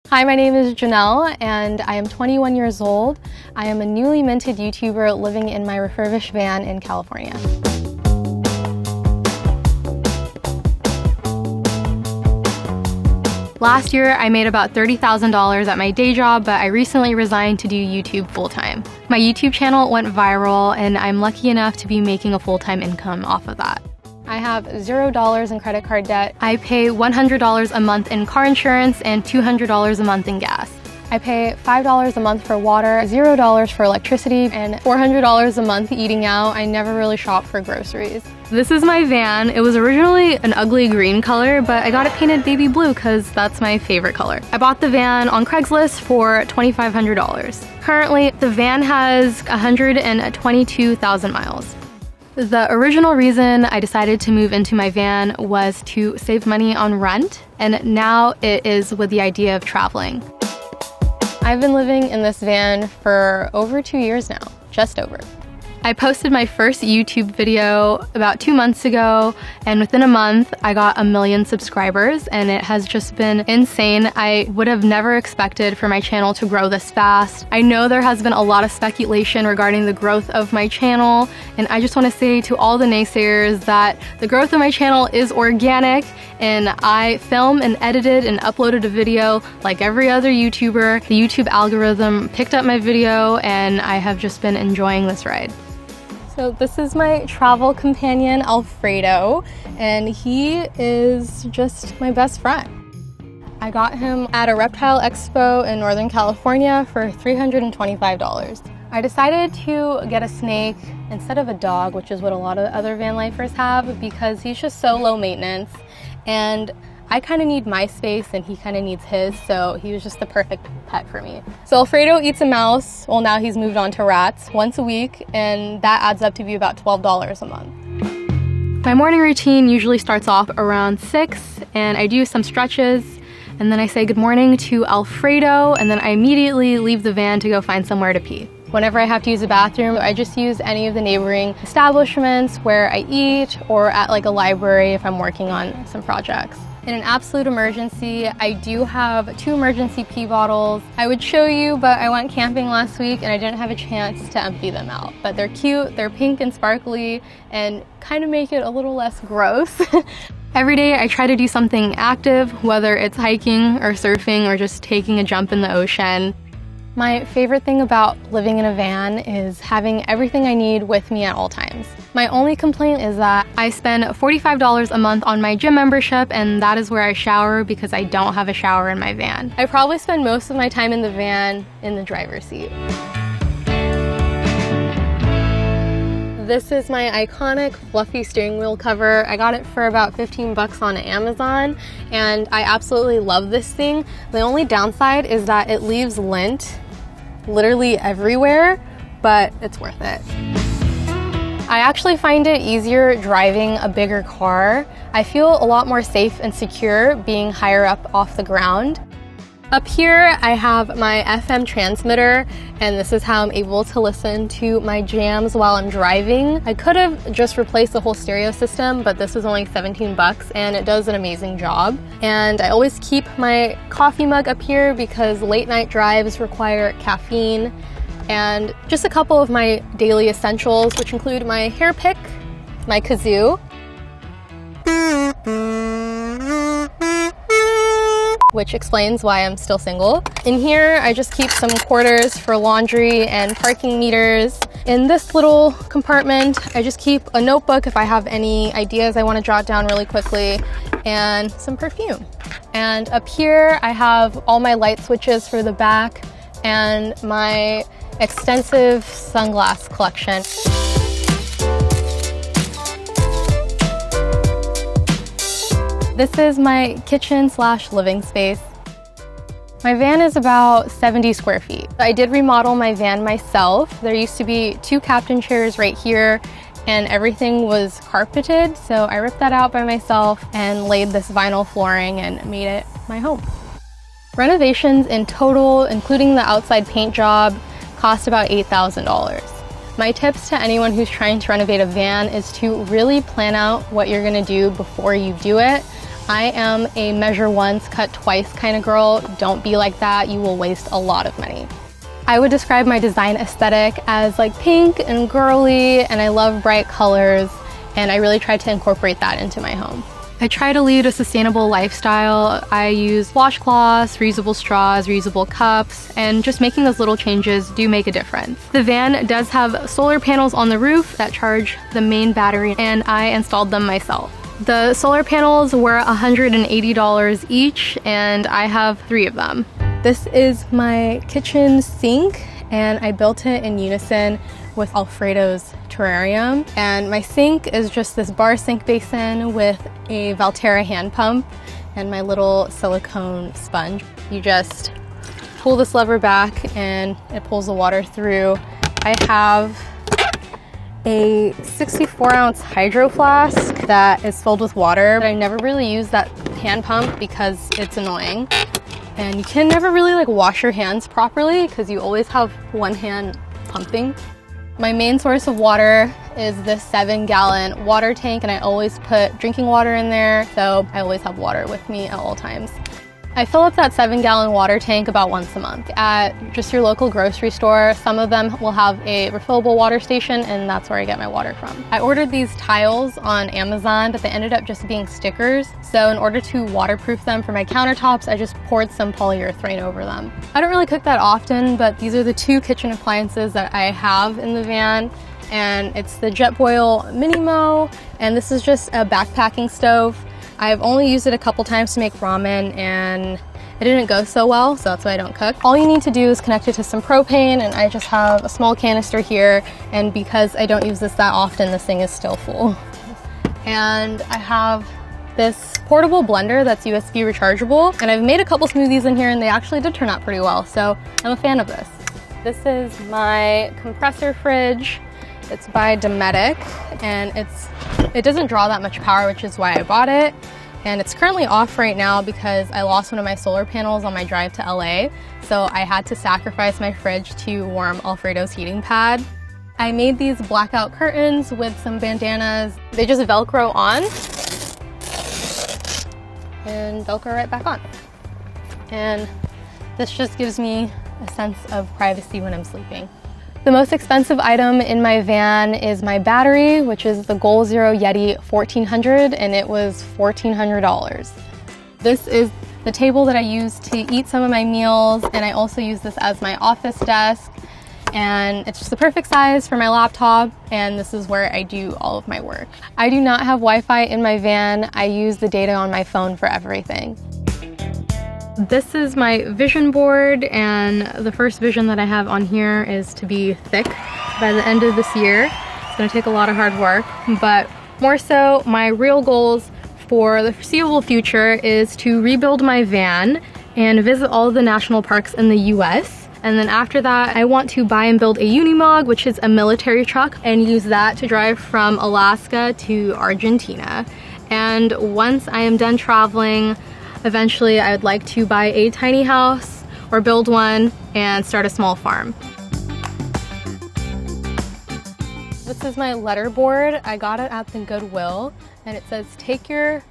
Hi, my name is Janelle and I am 21 years old. I am a newly minted YouTuber living in my refurbished van in California. Last year, I made about $30,000 at my day job, but I recently resigned to do YouTube full-time. My YouTube channel went viral and I'm lucky enough to be making a full-time income off of that. I have $0 in credit card debt. I pay $100 a month in car insurance and $200 a month in gas. I pay $5 a month for water, $0 for electricity, and $400 a month eating out. I never really shop for groceries. This is my van. It was originally an ugly green color, but I got it painted baby blue because that's my favorite color. I bought the van on Craigslist for $2,500. Currently, the van has 122,000 miles. The original reason I decided to move into my van was to save money on rent, and now it is with the idea of traveling. I've been living in this van for over 2 years now, just over. I posted my first YouTube video about 2 months ago, and within a month I got 1 million subscribers, and it has just been insane. I would have never expected for my channel to grow this fast. I know there has been a lot of speculation regarding the growth of my channel, and I just want to say to all the naysayers that the growth of my channel is organic, and I filmed and edited and uploaded a video like every other YouTuber. The YouTube algorithm picked up my video, and I have just been enjoying this ride. So this is my travel companion, Alfredo, and he is just my best friend. I got him at a reptile expo in Northern California for $325. I decided to get a snake instead of a dog, which is what a lot of other van lifers have, because he's just so low maintenance, and I kind of need my space and he kind of needs his, so he was just the perfect pet for me. So Alfredo eats a mouse, well now he's moved on to rats, once a week, and that adds up to be about $12 a month. My morning routine usually starts off around 6, and I do some stretches, and then I say good morning to Alfredo, and then I immediately leave the van to go find somewhere to pee. Whenever I have to use a bathroom, I just use any of the neighboring establishments where I eat, or at like a library if I'm working on some projects. In an absolute emergency, I do have 2 emergency pee bottles. I would show you, but I went camping last week and I didn't have a chance to empty them out. But they're cute, they're pink and sparkly, and kind of make it a little less gross. Every day I try to do something active, whether it's hiking or surfing or just taking a jump in the ocean. My favorite thing about living in a van is having everything I need with me at all times. My only complaint is that I spend $45 a month on my gym membership, and that is where I shower because I don't have a shower in my van. I probably spend most of my time in the van in the driver's seat. This is my iconic fluffy steering wheel cover. I got it for about 15 bucks on Amazon, and I absolutely love this thing. The only downside is that it leaves lint literally everywhere, but it's worth it. I actually find it easier driving a bigger car. I feel a lot more safe and secure being higher up off the ground. Up here, I have my FM transmitter, and this is how I'm able to listen to my jams while I'm driving. I could have just replaced the whole stereo system, but this was only 17 bucks, and it does an amazing job. And I always keep my coffee mug up here because late night drives require caffeine. And just a couple of my daily essentials, which include my hair pick, my kazoo, which explains why I'm still single. In here, I just keep some quarters for laundry and parking meters. In this little compartment, I just keep a notebook if I have any ideas I want to jot down really quickly, and some perfume. And up here, I have all my light switches for the back and my extensive sunglass collection. This is my kitchen/living space. My van is about 70 square feet. I did remodel my van myself. There used to be 2 captain chairs right here, and everything was carpeted, so I ripped that out by myself and laid this vinyl flooring and made it my home. Renovations in total, including the outside paint job, cost about $8,000. My tips to anyone who's trying to renovate a van is to really plan out what you're gonna do before you do it. I am a measure once, cut twice kind of girl. Don't be like that, you will waste a lot of money. I would describe my design aesthetic as like pink and girly, and I love bright colors, and I really try to incorporate that into my home. I try to lead a sustainable lifestyle. I use washcloths, reusable straws, reusable cups, and just making those little changes do make a difference. The van does have solar panels on the roof that charge the main battery, and I installed them myself. The solar panels were $180 each, and I have 3 of them. This is my kitchen sink, and I built it in unison with Alfredo's terrarium. And my sink is just this bar sink basin with a Valterra hand pump and my little silicone sponge. You just pull this lever back and it pulls the water through. I have a 64-ounce hydro flask that is filled with water, but I never really use that hand pump because it's annoying. And you can never really like wash your hands properly because you always have one hand pumping. My main source of water is this 7-gallon water tank, and I always put drinking water in there, so I always have water with me at all times. I fill up that 7-gallon water tank about once a month at just your local grocery store. Some of them will have a refillable water station, and that's where I get my water from. I ordered these tiles on Amazon, but they ended up just being stickers. So in order to waterproof them for my countertops, I just poured some polyurethane over them. I don't really cook that often, but these are the 2 kitchen appliances that I have in the van. And it's the Jetboil Minimo, and this is just a backpacking stove. I've only used it a couple times to make ramen, and it didn't go so well, so that's why I don't cook. All you need to do is connect it to some propane, and I just have a small canister here, and because I don't use this that often, this thing is still full. And I have this portable blender that's USB rechargeable, and I've made a couple smoothies in here, and they actually did turn out pretty well, so I'm a fan of this. This is my compressor fridge. It's by Dometic, and it doesn't draw that much power, which is why I bought it. And it's currently off right now because I lost one of my solar panels on my drive to LA, so I had to sacrifice my fridge to warm Alfredo's heating pad. I made these blackout curtains with some bandanas. They just Velcro on and Velcro right back on. And this just gives me a sense of privacy when I'm sleeping. The most expensive item in my van is my battery, which is the Goal Zero Yeti 1400, and it was $1,400. This is the table that I use to eat some of my meals, and I also use this as my office desk. And it's just the perfect size for my laptop, and this is where I do all of my work. I do not have Wi-Fi in my van. I use the data on my phone for everything. This is my vision board, and the first vision that I have on here is to be thick by the end of this year. It's gonna take a lot of hard work, but more so my real goals for the foreseeable future is to rebuild my van and visit all of the national parks in the US. And then after that, I want to buy and build a Unimog, which is a military truck, and use that to drive from Alaska to Argentina. And once I am done traveling, eventually, I would like to buy a tiny house or build one and start a small farm. This is my letter board. I got it at the Goodwill, and it says, take your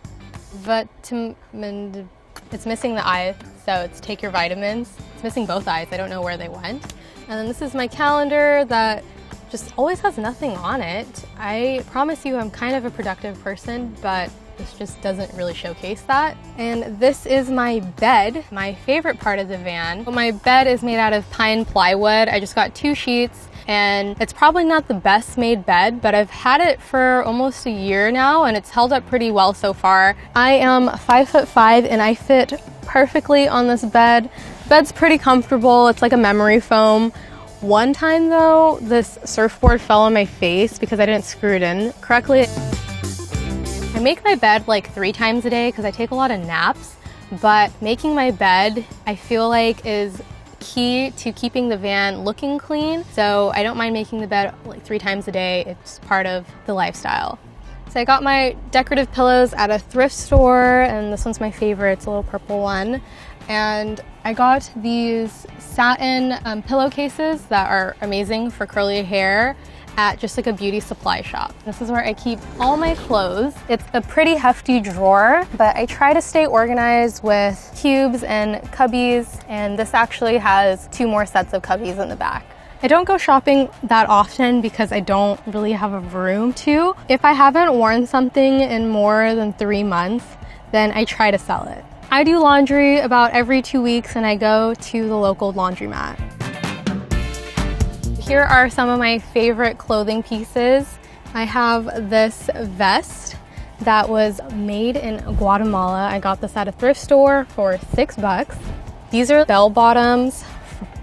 vitamin. It's missing the I, so it's take your vitamins. It's missing both I's. I don't know where they went. And then this is my calendar that just always has nothing on it. I promise you I'm kind of a productive person, but this just doesn't really showcase that. And this is my bed, my favorite part of the van. My bed is made out of pine plywood. I just got 2 sheets, and it's probably not the best made bed, but I've had it for almost a year now, and it's held up pretty well so far. I am 5'5", and I fit perfectly on this bed. The bed's pretty comfortable. It's like a memory foam. One time though, this surfboard fell on my face because I didn't screw it in correctly. I make my bed like 3 times a day because I take a lot of naps, but making my bed, I feel like, is key to keeping the van looking clean. So I don't mind making the bed like 3 times a day. It's part of the lifestyle. So I got my decorative pillows at a thrift store, and this one's my favorite. It's a little purple one. And I got these satin pillowcases that are amazing for curly hair. at just like a beauty supply shop. This is where I keep all my clothes. It's a pretty hefty drawer, but I try to stay organized with cubes and cubbies, and this actually has 2 more sets of cubbies in the back. I don't go shopping that often because I don't really have a room to. If I haven't worn something in more than 3 months, then I try to sell it. I do laundry about every 2 weeks and I go to the local laundromat. Here are some of my favorite clothing pieces. I have this vest that was made in Guatemala. I got this at a thrift store for $6. These are bell bottoms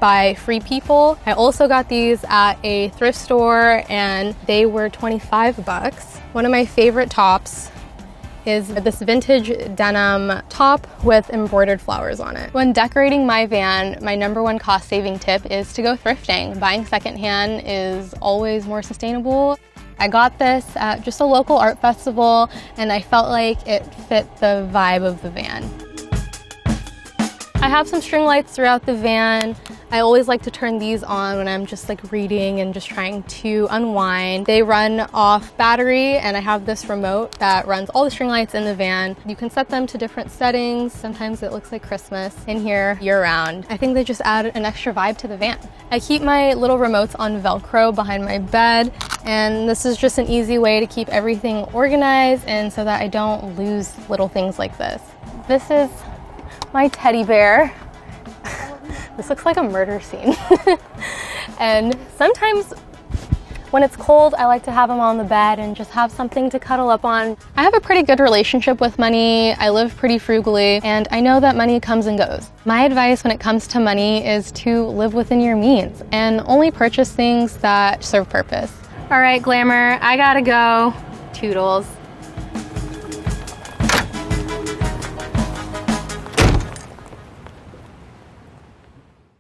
by Free People. I also got these at a thrift store and they were $25. One of my favorite tops is this vintage denim top with embroidered flowers on it. When decorating my van, my #1 cost-saving tip is to go thrifting. Buying secondhand is always more sustainable. I got this at just a local art festival and I felt like it fit the vibe of the van. I have some string lights throughout the van. I always like to turn these on when I'm just like reading and just trying to unwind. They run off battery and I have this remote that runs all the string lights in the van. You can set them to different settings. Sometimes it looks like Christmas in here year-round. I think they just add an extra vibe to the van. I keep my little remotes on Velcro behind my bed, and this is just an easy way to keep everything organized and so that I don't lose little things like this. This is my teddy bear. This looks like a murder scene. And sometimes when it's cold, I like to have him on the bed and just have something to cuddle up on. I have a pretty good relationship with money. I live pretty frugally, and I know that money comes and goes. My advice when it comes to money is to live within your means and only purchase things that serve purpose. All right, Glamour, I gotta go. Toodles.